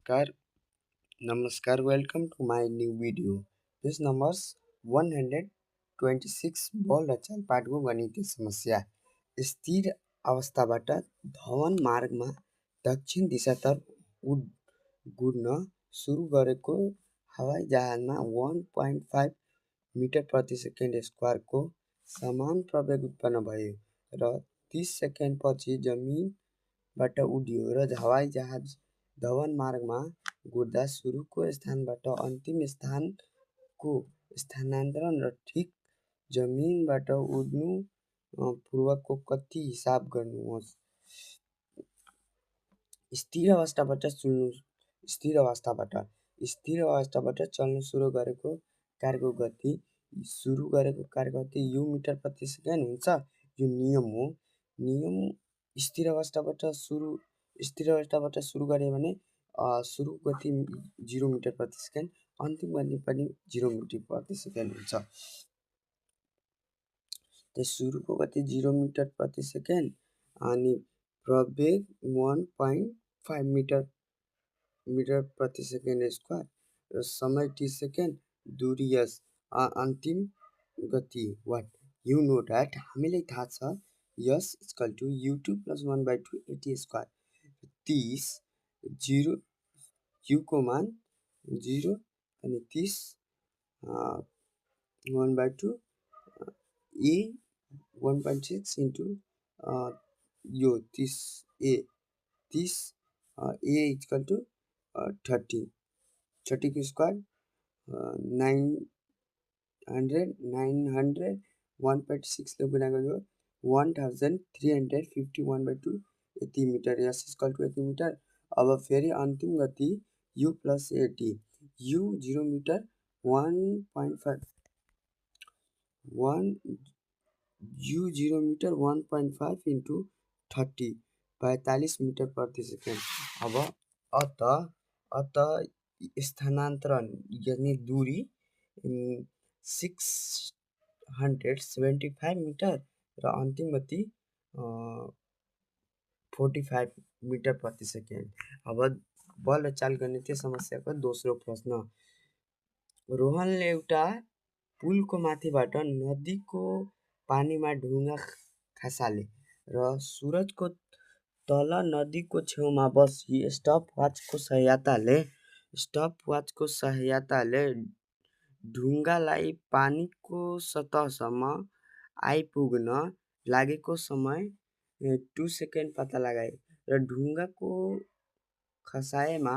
Namaskar, welcome to my new video. This numbers 126 बल र चालपाटको गणितीय समस्या। स्थिर अवस्थाबाट धवन मार्गमा दक्षिण दिशातर्फ गुड्न सुरु गरेको हवाई जहाजमा 1.5 मिटर प्रति सेकेन्ड स्क्वायरको समान प्रवेग उत्पन्न भयो र 30 सेकेन्डपछि जमिनबाट उड्यो र हवाई जहाज धवन मार्गमा गुड्दा सुरुको स्थानबाट अन्तिम स्थानको स्थानान्तरण र ठिक जमिनबाट उड्नु पूर्वको कति हिसाब गर्नुहोस्। स्थिर अवस्थाबाट चल्न सुरु गरेको कारको गति u मिटर प्रति सेकेन्ड हुन्छ। यो नियम हो। स्थिर अवस्थाबाट सुरु गरे भने सुरुको गति 0 मिटर प्रति सेकेन्ड, अन्तिम गति पनि 0 मिटर प्रति सेकेन्ड हुन्छ। सुरुको गति 0 मिटर प्रति सेकेन्ड अनि प्रवेग 1.5 मिटर प्रति सेकेन्ड स्क्वायर र समय 30 सेकेन्ड, दूरी s, अन्तिम गति वाट। यु नो द्याट हामीलाई थाहा छ s equal to u2 plus 1/2 at square. 30 0 u को मान 0 अनि 30 1/2 a 1.6 इन्टु यो 30 a इक्वल टु 30 को स्क्वायर 900 1.6 ले गुणा गर्यो 1351/2 यति मिटर। s इक्वल टु यति मिटर। अब फेरि अन्तिम गति u plus at u 0 metre 1.5 into 30 45 metre प्रति सेकेन्ड। अब अत स्थानान्तरण यानी दूरी 675 मिटर र अन्तिम गति 45 मिटर प्रति सेकेन्ड। अब बल र चाल गणितीय समस्याको दोस्रो प्रश्न। रोहनले एउटा पुलको माथिबाट नदीको पानीमा ढुङ्गा खसाले र सुरजको तल नदीको छेउमा बसी स्टपवाचको सहायताले ढुङ्गालाई पानीको सतहसम्म आइपुग्न लागेको समय 2 सेकेन्ड पत्ता लगाए र ढुङ्गाको खसाएमा